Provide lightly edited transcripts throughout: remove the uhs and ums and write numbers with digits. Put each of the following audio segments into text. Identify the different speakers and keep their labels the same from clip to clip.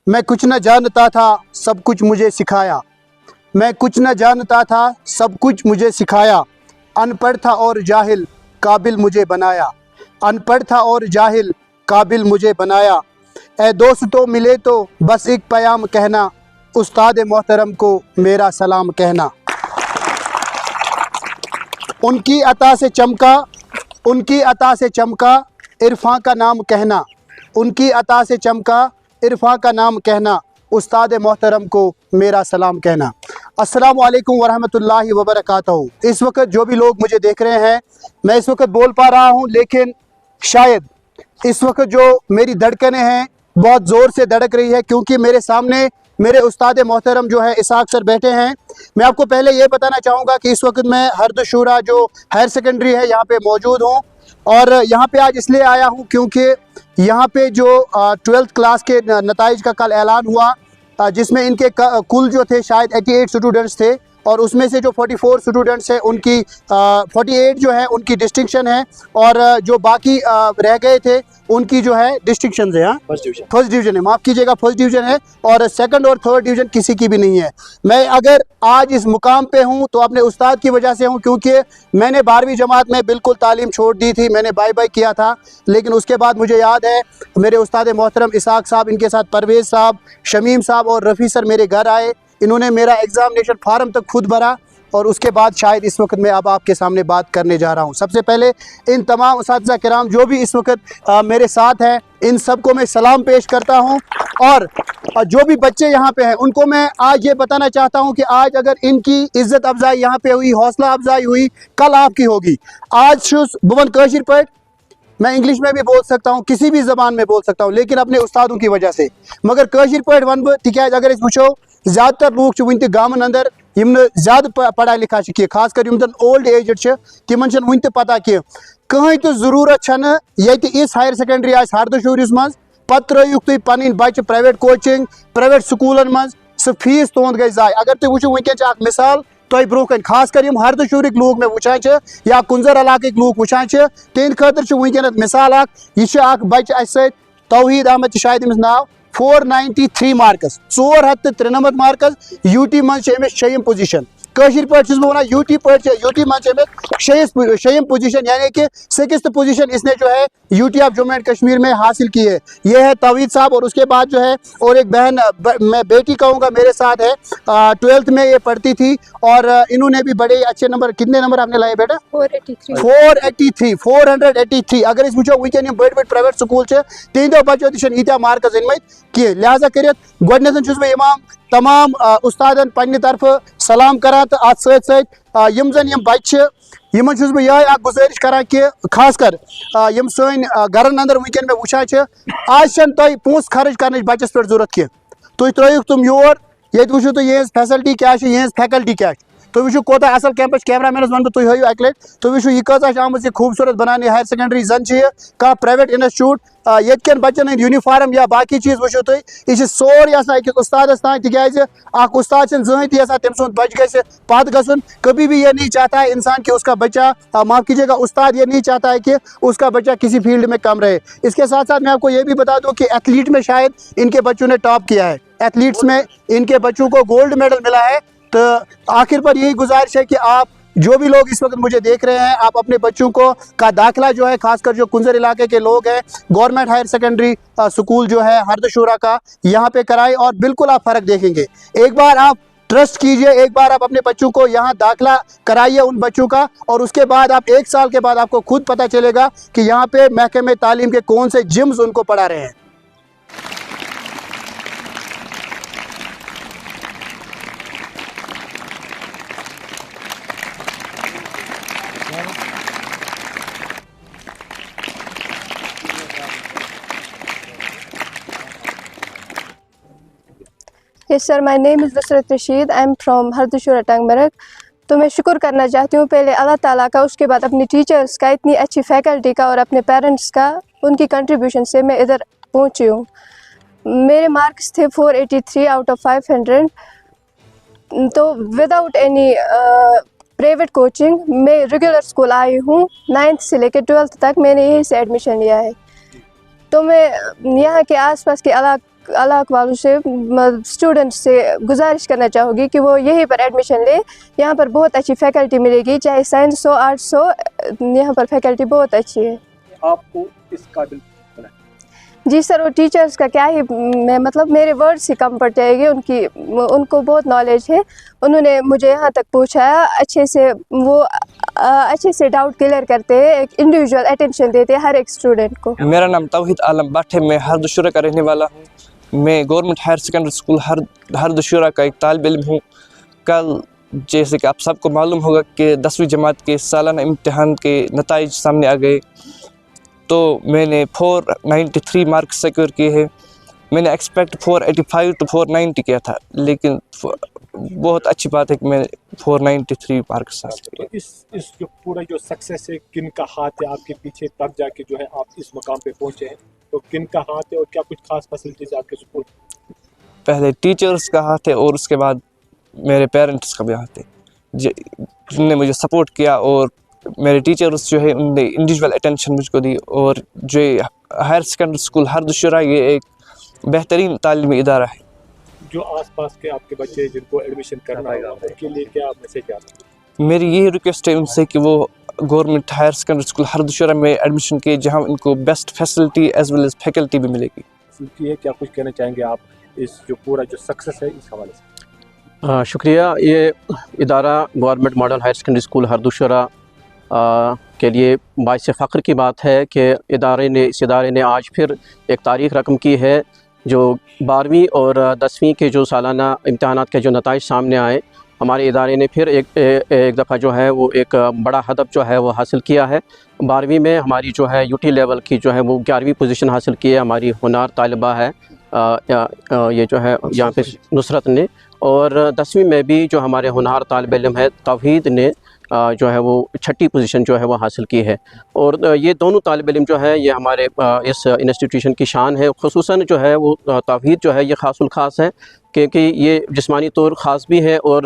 Speaker 1: मैं कुछ न जानता था, सब कुछ मुझे सिखाया। मैं कुछ न जानता था, सब कुछ मुझे सिखाया। अनपढ़ था और जाहिल, काबिल मुझे बनाया। अनपढ़ था और जाहिल, काबिल मुझे बनाया। ए दोस्तों मिले तो बस एक पैगाम कहना, उस्ताद मोहतरम को मेरा सलाम कहना। उनकी अता से चमका, उनकी अता से चमका, इरफां का नाम कहना। उनकी अता से चमका, इरफां का नाम कहना। उस्ताद मोहतरम को मेरा सलाम कहना। अस्सलामु अलैकुम वरहमतुल्लाहि वबरकातुहू। इस वक्त जो भी लोग मुझे देख रहे हैं, मैं इस वक्त बोल पा रहा हूँ, लेकिन शायद इस वक्त जो मेरी धड़कनें हैं बहुत ज़ोर से धड़क रही है, क्योंकि मेरे सामने मेरे उस्ताद मोहतरम जो है इसहाक सर बैठे हैं। मैं आपको पहले ये बताना चाहूँगा कि इस वक्त मैं हर्द शूरा जो हायर सेकेंडरी है यहाँ पे मौजूद हूँ, और यहाँ पे आज इसलिए आया हूँ क्योंकि यहाँ पे जो 12th क्लास के नताइज का कल ऐलान हुआ, जिसमें इनके कुल जो थे शायद 88 स्टूडेंट्स थे, और उसमें से जो 44 स्टूडेंट्स हैं उनकी 48 जो है उनकी डिस्टिंक्शन है, और जो बाकी रह गए थे उनकी जो है डिस्टिंक्शन है। फर्स्ट डिवीज़न है, माफ़ कीजिएगा, फर्स्ट डिवीज़न है, और सेकंड और थर्ड डिवीज़न किसी की भी नहीं है। मैं अगर आज इस मुकाम पे हूँ तो अपने उस्ताद की वजह से हूँ, क्योंकि मैंने 12वीं जमात में बिल्कुल तालीम छोड़ दी थी, मैंने बाय बाय किया था। लेकिन उसके बाद मुझे याद है मेरे उस्ताद मोहतरम इसहाक साहब, इनके साथ परवेज़ साहब, शमीम साहब और रफ़ी सर मेरे घर आए। इन्होंने मेरा एग्ज़ामिनेशन फार्म तक खुद भरा, और उसके बाद शायद इस वक्त मैं अब आपके सामने बात करने जा रहा हूं। सबसे पहले इन तमाम उस्ताद किराम जो भी इस वक्त मेरे साथ हैं, इन सबको मैं सलाम पेश करता हूं, और जो भी बच्चे यहाँ पे हैं उनको मैं आज ये बताना चाहता हूं कि आज अगर इनकी इज़्ज़त अफजाई यहाँ पे हुई, हौसला अफजाई हुई, कल आपकी होगी। आज शुस बुवन कशीर पर मैं इंग्लिश में भी बोल सकता हूँ, किसी भी ज़बान में बोल सकता हूँ, लेकिन अपने उस्तादों की वजह से। मगर कशीर पर वन बह तिकाज अगर इस वुचो ज़्यादातर लोग वन गामन अंदर यम ज़्यादा पढ़ा लिखा कह, खास कर यम ओल्ड एजड तिमन वन पता कह कहीं तो ज़रूरत ये इस हायर सेकेंडरी आज हरदशूरिस मज पे त्रुक तुम पन बच्चे प्राइवेट कोचिंग प्राइवेट स्कूलन मज सह फीस तुंद गई ज़ाय। अगर तुम वो वह मिसाल तुम ब्रोह कन खास कर हरदशूरिक लोग मैं वुचान या कुंजर इलाक लोग वुचान तिहद खतर वनस मिसाल यह बच्चे अस तौहीद अहमद शायद अमिस नाव 493 मार्कस 493 मार्कस यूटी मज शेयम पोजीशन। कशीर पे बह यूटी यूटी मज शेयम पोजीशन, यानी कि 6th पोजीशन इसने जो है UT of Jammu and Kashmir में हासिल की है। ये है तौहीद साहब, और उसके बाद जो है और एक बहन मैं बेटी कहूँगा मेरे साथ है, 12th में ये पढ़ती थी, और इन्होंने भी बड़े अच्छे नंबर, कितने नंबर आपने लाए बेटा? 483। अगर इस वो वह बड़ बड़ प्राइवेट स्कूल तिंदो बचो तीत मार्कस अनमत कह, लिहाजा कर बह तमाम उस्तादन पन्ने तरफ सलाम करा, तो अत सम जन बच्चे यमन बह यह गुजारिश करा कि खास कर यम सन गरन अंदर वनकन मैं वुचान आज तुम पोस खर्च कर बच्चस पे जरूरत कह, तुम त्रुक तुम योर ये वो तुम यह फैसिलिटी क्या यह फैकल्टी क्या, तुम वो कोता असल कैंपस कैमरा मैनस वन तुम हयू अक लट, तुम वो यह कह आम खूबसूरत बनाने हायर सेकेंडरी जन कह प्राइवेट इंस्टीट्यूट येन बच्चन यूनिफॉर्म या बाकी चीज़ वो तुम यह सोरे अकिस उस्तादस तान, तिकाज उस्ताद जहन तम सुंद बच गि पद गन। कभी भी ये नहीं चाहता है इंसान कि उसका बच्चा, माफ़ कीजिएगा, उस्ताद ये नहीं चाहता है कि उसका बच्चा किसी फील्ड में कम रहे। इसके साथ साथ मैं आपको ये भी बता दूं कि एथलीट में शायद इनके बच्चों ने टॉप किया है, एथलीट्स में इनके बच्चों को गोल्ड मेडल मिला है। तो आखिर पर यही गुजारिश है कि आप जो भी लोग इस वक्त मुझे देख रहे हैं, आप अपने बच्चों को का दाखिला जो है, खासकर जो कुंजर इलाके के लोग हैं, गवर्नमेंट हायर सेकेंडरी स्कूल जो है हरदशूरा का, यहाँ पे कराएं, और बिल्कुल आप फ़र्क देखेंगे। एक बार आप ट्रस्ट कीजिए, एक बार आप अपने बच्चों को यहाँ दाखिला कराइए उन बच्चों का, और उसके बाद आप 1 साल के बाद आपको खुद पता चलेगा कि यहाँ पे महकमे तालीम के कौन से जिम्स उनको पढ़ा रहे हैं।
Speaker 2: Yes sir, my name is Nusrat Rashid. I am from हरदशूरा टंगमरग। तो मैं शुक्र करना चाहती हूँ पहले अल्लाह ताला का, उसके बाद अपनी टीचर्स का, इतनी अच्छी फैकल्टी का, और अपने पेरेंट्स का, उनकी कंट्रीब्यूशन से मैं इधर पहुँची हूँ। मेरे मार्क्स थे 483 आउट ऑफ 500। तो विदाउट एनी प्राइवेट कोचिंग मैं रेगुलर स्कूल आई हूँ। 9th से लेकर 12th तक मैंने यहीं से एडमिशन लिया है। तो मैं यहाँ के आसपास के अल्लाह वालों से स्टूडेंट्स से गुजारिश करना चाहूँगी कि वो यहीं पर एडमिशन ले। यहाँ पर बहुत अच्छी फैकल्टी मिलेगी, चाहे साइंस हो आर्ट्स हो, यहाँ पर फैकल्टी बहुत अच्छी है।
Speaker 3: आपको इस काबिल बनाया?
Speaker 2: जी सर, वो टीचर्स का क्या ही मैं मतलब मेरे वर्ड्स ही कम पड़ जाएंगे, उनको बहुत नॉलेज है। उन्होंने मुझे यहाँ तक पहुँचाया अच्छे से, वो अच्छे से डाउट क्लियर करते हैं, एक इंडिविजुअल अटेंशन देते हैं हर एक स्टूडेंट को।
Speaker 4: मेरा नाम तौहीद आलम भट्ट है, मैं हरदशुरा का रहने वाला हूँ। मैं गवर्नमेंट हायर सेकेंडरी स्कूल हरदशुरा का एक तालिब इल्म हूँ। कल जैसे कि आप सबको मालूम होगा कि 10वीं जमात के सालाना इम्तिहान के नताइज सामने आ गए, तो मैंने 493 मार्क्स सिक्योर किए हैं। मैंने एक्सपेक्ट 485 to 490 किया था, लेकिन बहुत अच्छी बात है कि मैंने 493 मार्क्स हासिल किए।
Speaker 3: तो इस जो पूरा जो सक्सेस है, किन का हाथ है आपके पीछे, तब जाके जो है आप इस मुकाम पे पहुंचे हैं? तो किन का हाथ है और क्या कुछ खास फैसिलिटीज आपके स्कूल?
Speaker 4: पहले टीचर्स का हाथ है और उसके बाद मेरे पेरेंट्स का भी हाथ है, जिनने मुझे सपोर्ट किया। और मेरे टीचर्स जो है उनने इंडिविजुअल अटेंशन मुझको दी। और जो हायर सेकेंडरी स्कूल हरदशुरा ये एक बेहतरीन तालीमी इदारा है।
Speaker 3: जो आसपास के आपके बच्चे जिनको एडमिशन करना है उनके लिए क्या मैसेज आता है?
Speaker 4: मेरी यही रिक्वेस्ट है उनसे कि वो government higher secondary school Hardashura में एडमिशन किए, जहाँ उनको best facility as well as faculty भी मिलेगी।
Speaker 3: फैसिलिटी है, क्या कुछ कहना चाहेंगे आप इस जो पूरा जो सक्सेस है इस हवाले से?
Speaker 5: शुक्रिया। ये इदारा government model higher secondary school Hardashura के लिए बाइस फ़ख्र की बात है कि इस इदारे ने आज फिर एक तारीख़ रकम की है। जो 12वीं और 10वीं के जो सालाना इम्तहानात के जो नताइज सामने आए, हमारे इदारे ने फिर एक दफ़ा जो है वो एक बड़ा हदफ जो है वो हासिल किया है। 12वीं में हमारी जो है यूटी लेवल की जो है वो 11वीं पोजीशन हासिल की है। हमारी हुनार तालिबा है ये जो है यहाँ पे नुसरत ने। और 10वीं में भी जो हमारे हुनार तालिब इल्म है तौहीद ने जो है वो 6ठी पोजीशन जो है वो हासिल की है। और ये दोनों तालिब इल्म जो है ये हमारे इस इंस्टीट्यूशन की शान है। ख़ुसूसन जो है वो तौहीद जो है ये ख़ासुल ख़ास है, क्योंकि ये जिस्मानी तौर ख़ास भी है और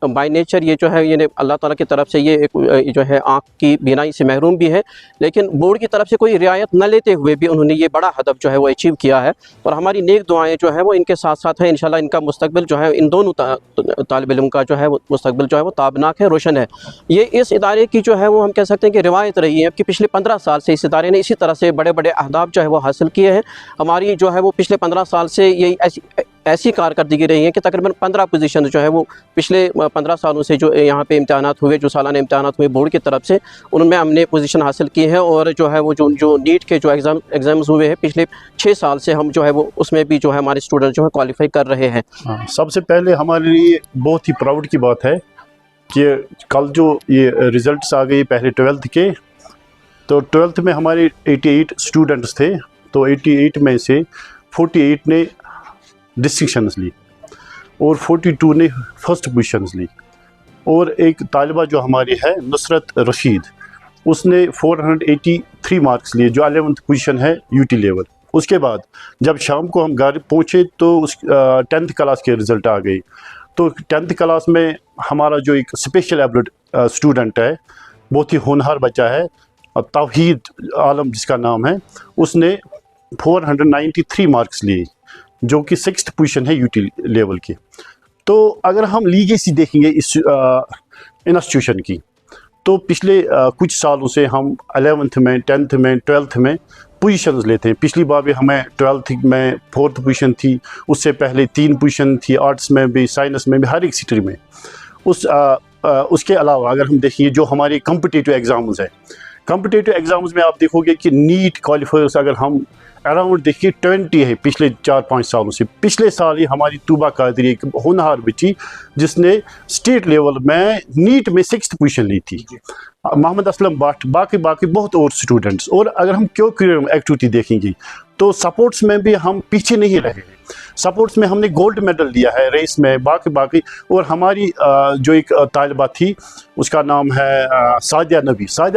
Speaker 5: बाय नेचर ये जो है ये अल्लाह ताला की तरफ से ये एक जो है आँख की बीनाई से महरूम भी है, लेकिन बोर्ड की तरफ से कोई रियायत न लेते हुए भी उन्होंने ये बड़ा हदफ जो है वो अचीव किया है। और हमारी नेक दुआएं जो है वो इनके साथ साथ हैं। इंशाल्लाह इनका मुस्तकबिल जो है, इन दोनों तालिब इल्म का जो है वो मुस्तकबिल जो है वो ताबनाक है, रोशन है। ये इस इदारे की जो है वो हम कह सकते हैं कि रिवायत रही है कि पिछले 15 साल से इस इदारे ने इसी तरह से बड़े बड़े अहदाफ जो है वो हासिल किए हैं। हमारी जो है वो पिछले 15 साल से ये ऐसी कारकर्दगी रही है कि तकरीबन 15 पोजीशन जो है वो पिछले 15 सालों से जो यहाँ पे इम्तहानात हुए, जो सालाना इम्तहानात हुए बोर्ड की तरफ से, उनमें हमने पोजीशन हासिल की है। और जो है वो जो नीट के जो एग्ज़ाम्स हुए हैं पिछले 6 साल से, हम जो है वो उसमें भी जो है हमारे स्टूडेंट जो है क्वालिफाई कर रहे हैं।
Speaker 6: सबसे पहले हमारे लिए बहुत ही प्राउड की बात है कि कल जो ये रिज़ल्ट्स आ गए पहले 12th के, तो 12th में हमारे 88 स्टूडेंट्स थे। तो 88 में से 48 ने डिस्टिंक्शंस ली और 42 ने फर्स्ट पोजीशंस ली। और एक तालिबा जो हमारी है नुसरत रशीद, उसने 483 मार्क्स लिए, जो 11th पोजीशन है यूटी लेवल। उसके बाद जब शाम को हम घर पहुँचे तो उस 10th क्लास के रिज़ल्ट आ गए। तो 10th क्लास में हमारा जो एक स्पेशल एबल्ड स्टूडेंट है, बहुत ही होनहार बच्चा है, तौहीद आलम जिसका नाम है, उसने 493 मार्क्स लिए, जो कि 6th पोजीशन है यूटी लेवल की। तो अगर हम लीगेसी देखेंगे इस इंस्टीट्यूशन की, तो पिछले कुछ सालों से हम 11th में, 10th में, 12th में पोजीशंस लेते हैं। पिछली बार भी हमें 12th में 4th पोजीशन थी, उससे पहले 3 पोजीशन थी, आर्ट्स में भी, साइंस में भी, हर एक स्ट्रीम में। उसके अलावा अगर हम देखिए जो हमारे कॉम्पिटिटिव एग्ज़ाम्स हैं, कॉम्पिटिटिव एग्ज़ाम्स में आप देखोगे कि नीट क्वालिफायर्स अगर हम अराउंड देखिए 20 है पिछले 4-5 सालों से। पिछले साल ही हमारी तूबा कादरी एक होनहार बच्ची जिसने स्टेट लेवल में नीट में 6th पोजीशन ली थी, मोहम्मद असलम भट्ट, बाकी बहुत और स्टूडेंट्स। और अगर हम करिकुलम एक्टिविटी देखेंगे तो सपोर्ट्स में भी हम पीछे नहीं रहे हैं। सपोर्ट्स में हमने गोल्ड मेडल लिया है रेस में, बाकी। और हमारी जो एक तालिबा थी उसका नाम है सादिया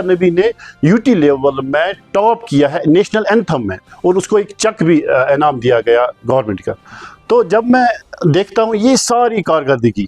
Speaker 6: नबी ने यूटी लेवल में टॉप किया है नेशनल एंथम में, और उसको एक चेक भी इनाम दिया गया गवर्नमेंट का। तो जब मैं देखता हूँ ये सारी कारकर्दगी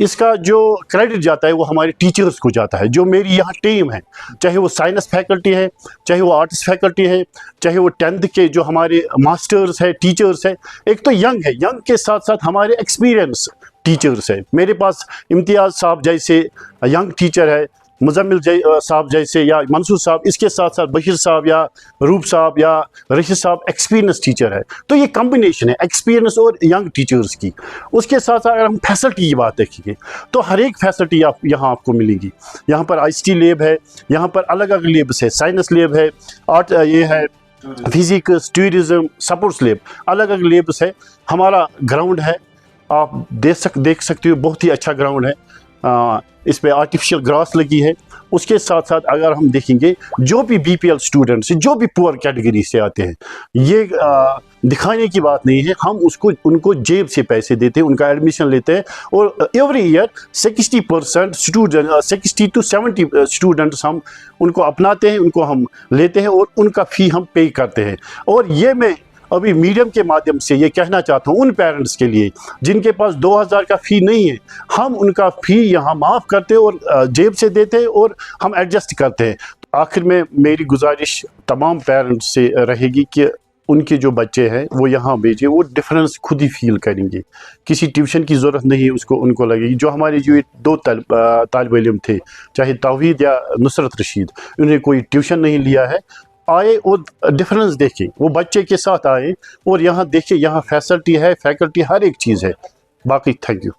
Speaker 6: इसका जो क्रेडिट जाता है वो हमारे टीचर्स को जाता है। जो मेरी यहाँ टीम है, चाहे वो साइंस फैकल्टी है, चाहे वो आर्ट्स फैकल्टी है, चाहे वो 10th के जो हमारे मास्टर्स है, टीचर्स है, एक तो यंग है, यंग के साथ साथ हमारे एक्सपीरियंस टीचर्स है। मेरे पास इम्तियाज़ साहब जैसे यंग टीचर है, मुजम्मिल साहब जैसे या मंसूर साहब, इसके साथ साथ बशीर साहब या रूप साहब या रशीद साहब एक्सपीरियंस टीचर है। तो ये कम्बिनेशन है एक्सपीरियंस और यंग टीचर्स की। उसके साथ साथ अगर हम फैसिलिटी की बात देखेंगे तो हर एक फैसिलिटी यहाँ आपको मिलेगी। यहाँ पर ICT लैब है, यहाँ पर अलग अलग लैब्स है, साइंस लैब है, आर्ट ये है, फिजिक्स, टूरिज्म, स्पोर्ट्स लैब, अलग अलग लैब्स है। हमारा ग्राउंड है, आप देख सकते हो, बहुत ही अच्छा ग्राउंड है। इस पे आर्टिफिशियल ग्रास लगी है। उसके साथ साथ अगर हम देखेंगे जो भी BPL स्टूडेंट्स, जो भी पुअर कैटेगरी से आते हैं, ये दिखाने की बात नहीं है, हम उनको जेब से पैसे देते हैं, उनका एडमिशन लेते हैं और every year 60% student, 60 to 70 students हम उनको अपनाते हैं, उनको हम लेते हैं और उनका फ़ी हम पे करते हैं। और ये मैं अभी मीडियम के माध्यम से ये कहना चाहता हूँ उन पेरेंट्स के लिए जिनके पास 2000 का फ़ी नहीं है, हम उनका फ़ी यहाँ माफ़ करते हैं और जेब से देते हैं और हम एडजस्ट करते हैं। आखिर में मेरी गुजारिश तमाम पेरेंट्स से रहेगी कि उनके जो बच्चे हैं वो यहाँ भेजें, वो डिफरेंस खुद ही फील करेंगे, किसी ट्यूशन की ज़रूरत नहीं है उसको लगेगी। जो हमारे जो 2 तालिब इल्म थे, चाहे तौहीद या नुसरत रशीद, उन्हें कोई ट्यूशन नहीं लिया है, आए और डिफरेंस देखें, वो बच्चे के साथ आए और यहाँ देखें, यहाँ फैसिलिटी है, फैकल्टी, हर एक चीज़ है। बाकी थैंक यू।